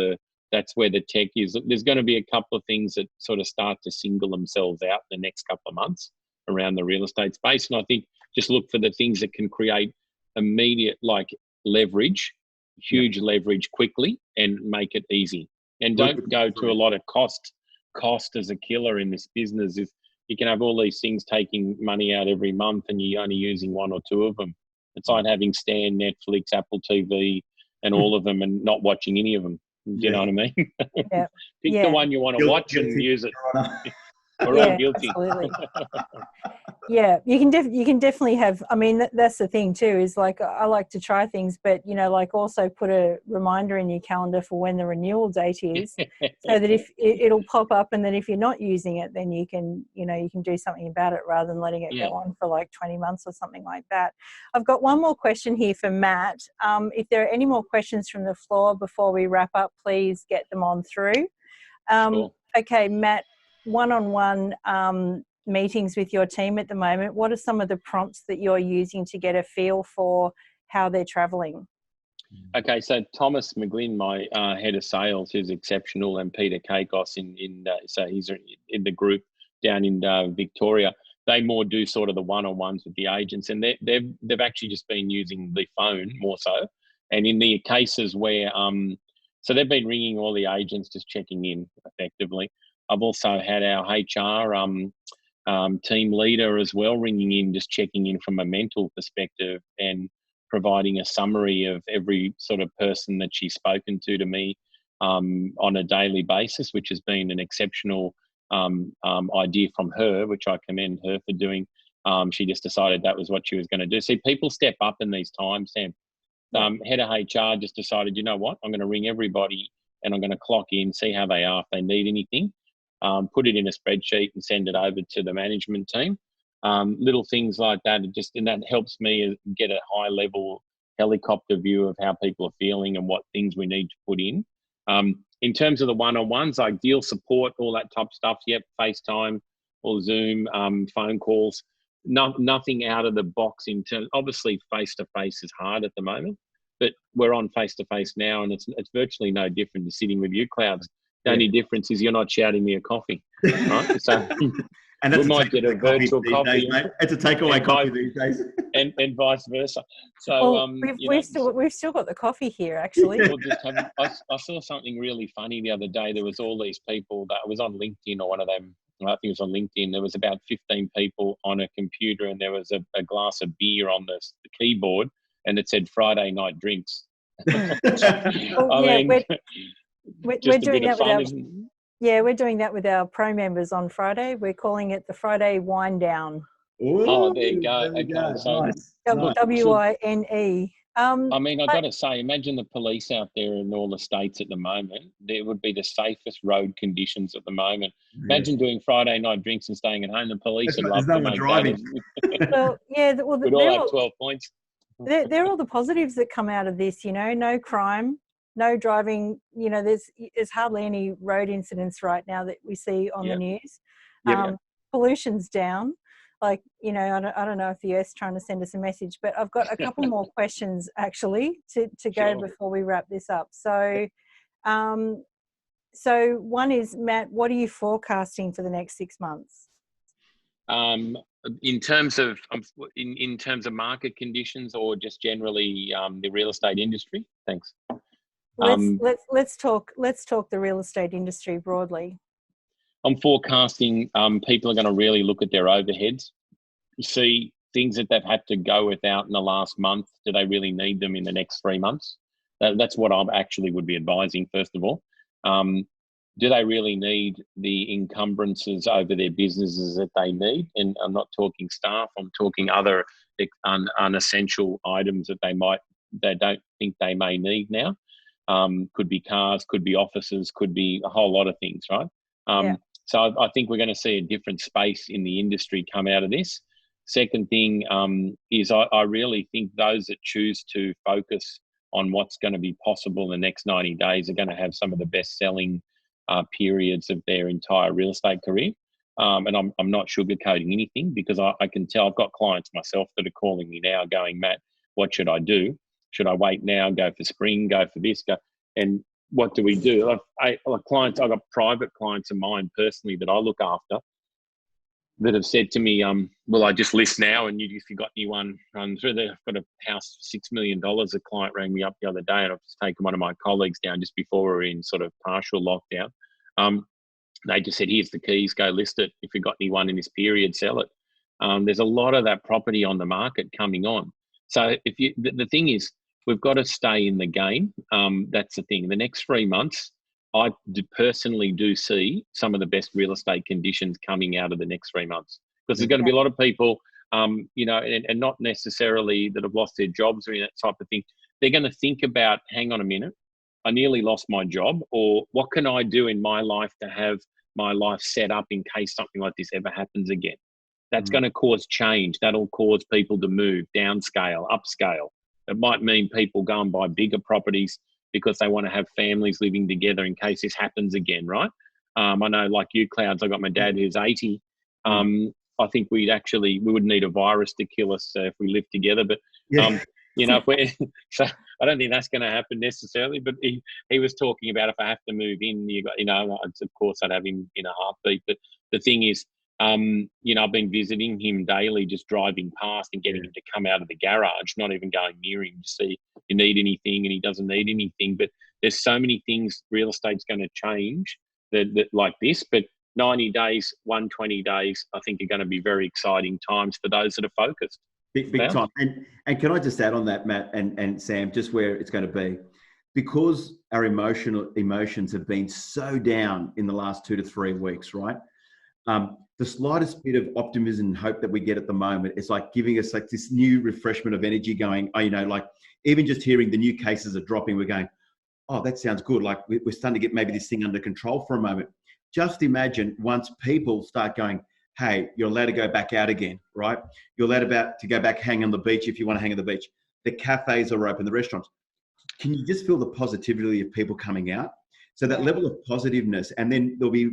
that's where the tech is. There's going to be a couple of things that sort of start to single themselves out in the next couple of months around the real estate space. And I think just look for the things that can create immediate, like leverage, huge leverage quickly and make it easy. And don't go to a lot of cost. Cost as a killer in this business is you can have all these things taking money out every month and you're only using 1 or 2 of them. It's like having Stan, Netflix, Apple TV and all of them and not watching any of them. Do you know what I mean? Pick the one you want to watch and use it. Or guilty. Absolutely. Yeah, you can definitely have. I mean, that's the thing too. Is like I like to try things, but you know, like also put a reminder in your calendar for when the renewal date is, so that if it'll pop up, and then if you're not using it, then you can do something about it rather than letting it go on for like 20 months or something like that. I've got one more question here for Matt. If there are any more questions from the floor before we wrap up, please get them on through. Sure. Okay, Matt. One-on-one meetings with your team at the moment, what are some of the prompts that you're using to get a feel for how they're traveling? Okay, so Thomas McLean, my head of sales, who's exceptional, and Peter Kakos so he's in the group down in Victoria. They more do sort of the one-on-ones with the agents, and they've actually just been using the phone more so. And in the cases where so they've been ringing all the agents, just checking in effectively. I've also had our HR team leader as well ringing in, just checking in from a mental perspective and providing a summary of every sort of person that she's spoken to me on a daily basis, which has been an exceptional idea from her, which I commend her for doing. She just decided that was what she was going to do. See, people step up in these times, Sam. Head of HR just decided, you know what, I'm going to ring everybody and I'm going to clock in, see how they are, if they need anything. Put it in a spreadsheet and send it over to the management team. Little things like that, and that helps me get a high level helicopter view of how people are feeling and what things we need to put in. In terms of the one-on-ones, like deal support, all that type of stuff. Yep, FaceTime or Zoom, phone calls. Nothing out of the box in terms. Obviously, face-to-face is hard at the moment, but we're on face-to-face now, and it's virtually no different to sitting with you, Clouds. The only difference is you're not shouting me a coffee, right? So and we might get a virtual coffee. Days, mate. It's a takeaway coffee these days, and vice versa. So we've still got the coffee here, actually. I saw something really funny the other day. There was all these people that was on LinkedIn or one of them. I think it was on LinkedIn. There was about 15 people on a computer, and there was a glass of beer on the keyboard, and it said Friday night drinks. Well, I yeah, mean, we're just a doing bit of that with fun, our isn't it? yeah, we're doing that with our pro members on Friday. We're calling it the Friday Wind Down. Oh, Ooh, there you go. there we Okay, go. so Nice. Nice. WINE. I mean, I But got to say, imagine the police out there in all the states at the moment. There would be the safest road conditions at the moment. Yeah. Imagine doing Friday night drinks and staying at home. The police That's would right. There's love no to one make driving. that. well, yeah, well, We'd all have 12 points. they're all the positives that come out of this. You know, no crime, no driving. You know, there's hardly any road incidents right now that we see on the news. Yeah. Pollution's down. Like, you know, I don't know if the US trying to send us a message, but I've got a couple more questions actually to go Sure. before we wrap this up. So, so one is, Matt, what are you forecasting for the next 6 months? In terms of in terms of market conditions, or just generally the real estate industry? Thanks. Let's talk the real estate industry broadly. I'm forecasting people are going to really look at their overheads. You see things that they've had to go without in the last month. Do they really need them in the next 3 months? That's what I actually would be advising, first of all. Do they really need the encumbrances over their businesses that they need? And I'm not talking staff, I'm talking other unessential items that they don't think they may need now. Could be cars, could be offices, could be a whole lot of things, right? So I think we're going to see a different space in the industry come out of this. Second thing is I really think those that choose to focus on what's going to be possible in the next 90 days are going to have some of the best selling periods of their entire real estate career. And I'm not sugarcoating anything, because I can tell. I've got clients myself that are calling me now going, Matt, what should I do? Should I wait now, go for spring, go for this, go? And what do we do? I've got private clients of mine personally that I look after that have said to me, will I just list now, and if you got anyone run through there? I've got a house for $6 million. A client rang me up the other day, and I've just taken one of my colleagues down just before we were in sort of partial lockdown. They just said, here's the keys, go list it. If you've got anyone in this period, sell it. There's a lot of that property on the market coming on. So the thing is, we've got to stay in the game. That's the thing. The next 3 months, I personally do see some of the best real estate conditions coming out of the next 3 months, because there's going to be a lot of people, and not necessarily that have lost their jobs or that type of thing. They're going to think about, hang on a minute, I nearly lost my job, or what can I do in my life to have my life set up in case something like this ever happens again? That's going to cause change. That'll cause people to move, downscale, upscale. It might mean people go and buy bigger properties because they want to have families living together in case this happens again, right? I know, like you, Clouds, I got my dad who's 80. I think we would need a virus to kill us if we lived together. But, so I don't think that's going to happen necessarily. But he was talking about, if I have to move in, of course I'd have him in a heartbeat. But the thing is, I've been visiting him daily, just driving past and getting him to come out of the garage, not even going near him to see if you need anything, and he doesn't need anything. But there's so many things real estate's going to change that like this. But 90 days, 120 days, I think are going to be very exciting times for those that are focused. Big time. And can I just add on that, Matt and Sam, just where it's going to be? Because our emotions have been so down in the last 2 to 3 weeks, right? The slightest bit of optimism and hope that we get at the moment is like giving us like this new refreshment of energy going, like even just hearing the new cases are dropping, we're going, oh, that sounds good. Like we're starting to get maybe this thing under control for a moment. Just imagine once people start going, hey, you're allowed to go back out again, right? You're allowed to go back, hang on the beach if you want to hang on the beach. The cafes are open, the restaurants. Can you just feel the positivity of people coming out? So that level of positiveness, and then there'll be,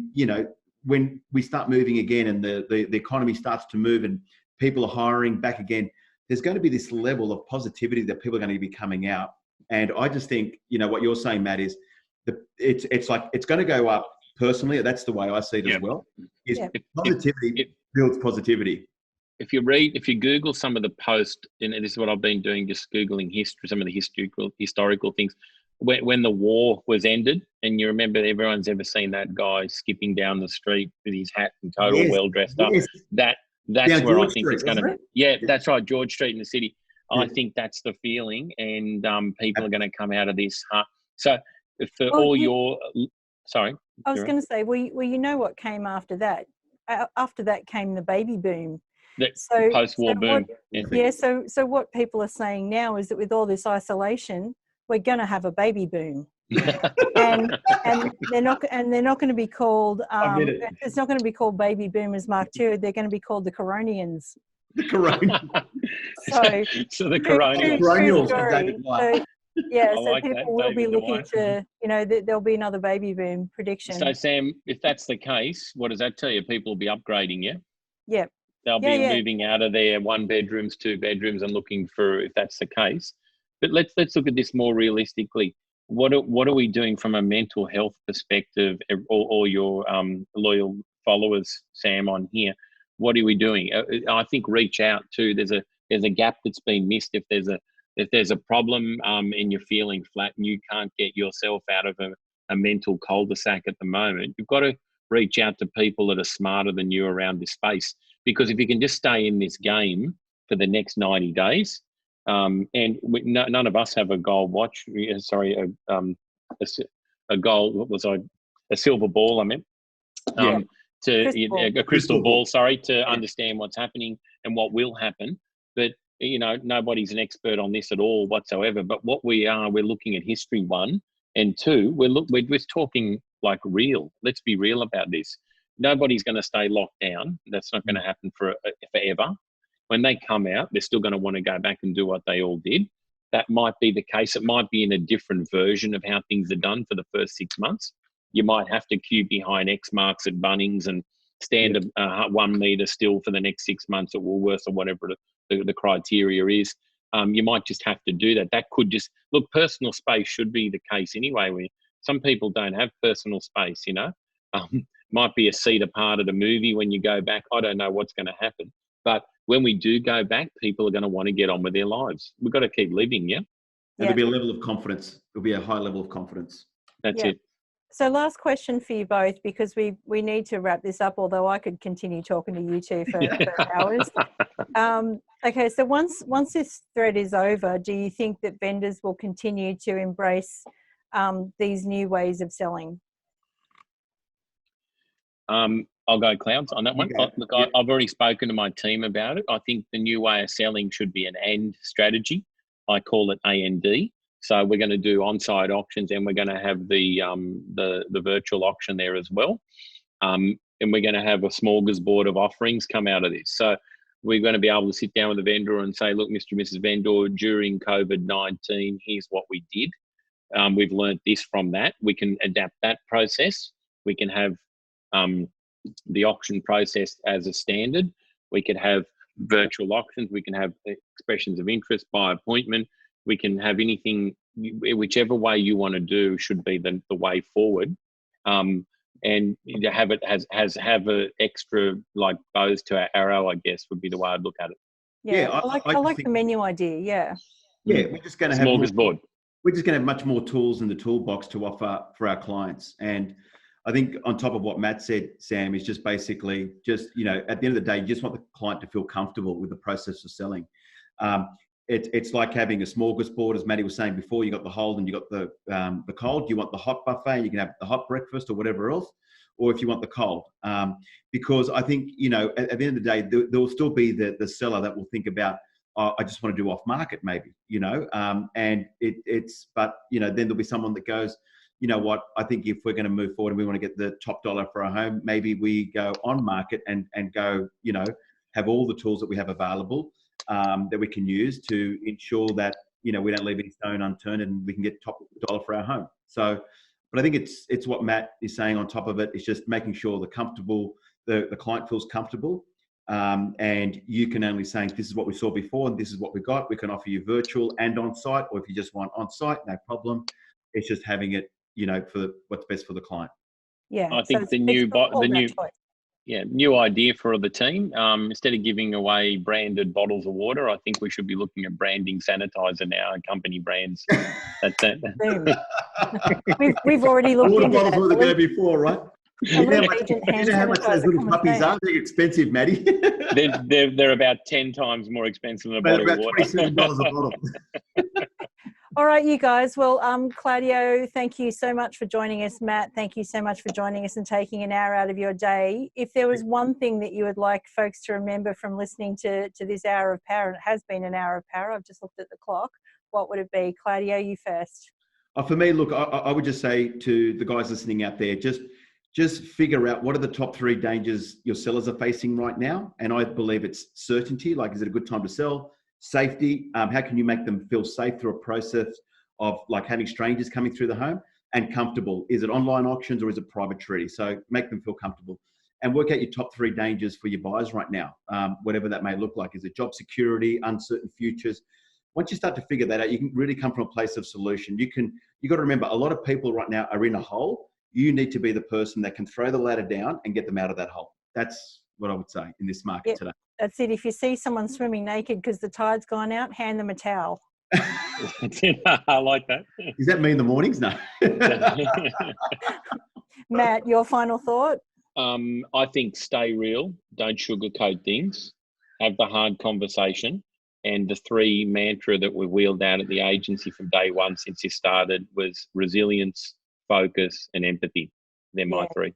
when we start moving again and the economy starts to move and people are hiring back again, there's going to be this level of positivity that people are going to be coming out. And I just think, what you're saying, Matt, is it's like it's going to go up. Personally, that's the way I see it as well. Is positivity builds positivity. If you Google some of the posts, and this is what I've been doing, just Googling history, some of the historical things. When the war was ended, and you remember everyone's ever seen that guy skipping down the street with his hat and total well dressed up. That's where I think it's going to be. Yeah, that's right, George Street in the city. I think that's the feeling, and people are going to come out of this. So for sorry. I was going to say, well, you know what came after that? After that came the baby boom. The post-war boom. So what people are saying now is that with all this isolation, we're going to have a baby boom. and they're not going to be called it's not going to be called baby boomers Mark II. They're going to be called the Coronians. The Corona. So the Coronials. So people will be looking to, there'll be another baby boom prediction. So Sam, if that's the case, what does that tell you? People will be upgrading, yeah? Yeah. They'll be moving out of their 1 bedrooms, 2 bedrooms, and looking for, if that's the case. But let's look at this more realistically. What are we doing from a mental health perspective? All your loyal followers, Sam, on here. What are we doing? I think reach out to. There's a gap that's been missed. If there's a problem and you're feeling flat and you can't get yourself out of a mental cul-de-sac at the moment, you've got to reach out to people that are smarter than you around this space. Because if you can just stay in this game for the next 90 days, and none of us have a gold watch. Sorry, a gold. What was I? A silver ball. I meant. A crystal ball. Sorry, to understand what's happening and what will happen. But nobody's an expert on this at all whatsoever. But what we are, we're looking at history, 1, and 2. We're talking like real. Let's be real about this. Nobody's going to stay locked down. That's not going to happen forever. When they come out, they're still going to want to go back and do what they all did. That might be the case. It might be in a different version of how things are done for the first 6 months. You might have to queue behind X marks at Bunnings and stand 1 metre still for the next 6 months at Woolworths or whatever the criteria is. You might just have to do that. That could just look. Personal space should be the case anyway. Where some people don't have personal space. Might be a seat apart at a movie when you go back. I don't know what's going to happen. But when we do go back, people are going to want to get on with their lives. We've got to keep living, yeah? There'll be a level of confidence. There'll be a high level of confidence. That's it. So last question for you both, because we need to wrap this up, although I could continue talking to you two for hours. Okay, so once this thread is over, do you think that vendors will continue to embrace these new ways of selling? I'll go Clouds on that one. Look, I've already spoken to my team about it. I think the new way of selling should be an AND strategy. I call it AND. So we're going to do on-site auctions, and we're going to have the virtual auction there as well. And we're going to have a smorgasbord of offerings come out of this. So we're going to be able to sit down with the vendor and say, look, Mr. and Mrs. Vendor, during COVID-19, here's what we did. We've learned this from that. We can adapt that process. We can have the auction process as a standard. We could have virtual auctions. We can have expressions of interest by appointment. We can have anything, whichever way you want to do should be the way forward. And to have it have a extra like bows to our arrow, I guess would be the way I'd look at it. Yeah, I like the menu idea. Yeah. Yeah, we're just going to have smorgasbord. We're just going to have much more tools in the toolbox to offer for our clients. And I think on top of what Matt said, Sam, is just basically at the end of the day, you just want the client to feel comfortable with the process of selling. It's like having a smorgasbord, as Matty was saying before. You got the hold and you got the cold. You want the hot buffet, you can have the hot breakfast or whatever else, or if you want the cold. Because I think, at the end of the day, there will still be the seller that will think about, I just want to do off market maybe, and then there'll be someone that goes, you know what, I think if we're going to move forward and we want to get the top dollar for our home, maybe we go on market and go, have all the tools that we have available that we can use to ensure that, we don't leave any stone unturned and we can get top dollar for our home. So, but I think it's what Matt is saying on top of it. It's just making sure the client feels comfortable. And you can only say, this is what we saw before and this is what we got. We can offer you virtual and on-site, or if you just want on-site, no problem. It's just having it, for what's best for the client. Yeah. I think new idea for the team, instead of giving away branded bottles of water, I think we should be looking at branding sanitizer now and company brands. That's it. We've already looked into that. Water bottles were there before, right? Elite Agent hand you know how much those sanitizer, little come and puppies say it. are? They're expensive, Maddie. They're about 10 times more expensive than a bottle About of water. $27 a bottle. All right, you guys. Well, Claudio, thank you so much for joining us. Matt, thank you so much for joining us and taking an hour out of your day. If there was one thing that you would like folks to remember from listening to this Hour of Power, and it has been an hour of power, I've just looked at the clock, what would it be? Claudio, you first. For me, look, I would just say to the guys listening out there, just figure out what are the top 3 dangers your sellers are facing right now. And I believe it's certainty, like, is it a good time to sell? Safety, how can you make them feel safe through a process of like having strangers coming through the home? And comfortable, is it online auctions or is it private treaty? So make them feel comfortable and work out your top 3 dangers for your buyers right now, whatever that may look like. Is it job security, uncertain futures? Once you start to figure that out, you can really come from a place of solution. You got to remember, a lot of people right now are in a hole. You need to be the person that can throw the ladder down and get them out of that hole. That's what I would say in this market today. That's it. If you see someone swimming naked because the tide's gone out, hand them a towel. I like that. Is that me in the mornings? No. Matt, your final thought? I think stay real. Don't sugarcoat things. Have the hard conversation. And the 3 mantra that we wheeled out at the agency from day one since you started was resilience, focus, and empathy. They're my 3.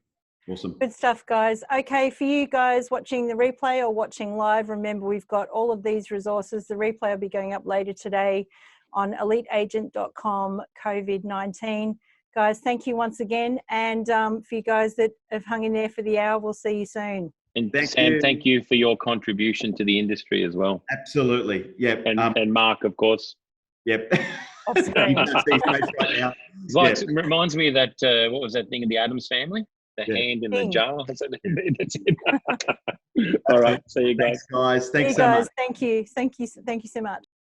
Awesome. Good stuff, guys. Okay, for you guys watching the replay or watching live, remember we've got all of these resources. The replay will be going up later today on eliteagent.com COVID-19. Guys, thank you once again. And for you guys that have hung in there for the hour, we'll see you soon. And Sam, thank you for your contribution to the industry as well. Absolutely. Yeah. And Mark, of course. Yep. Off screen. Right It reminds me of that, what was that thing in the Addams Family? The hand in the jar. That's it. All right. See you guys. Thanks, guys. Thanks so much. Thank you. Thank you so much.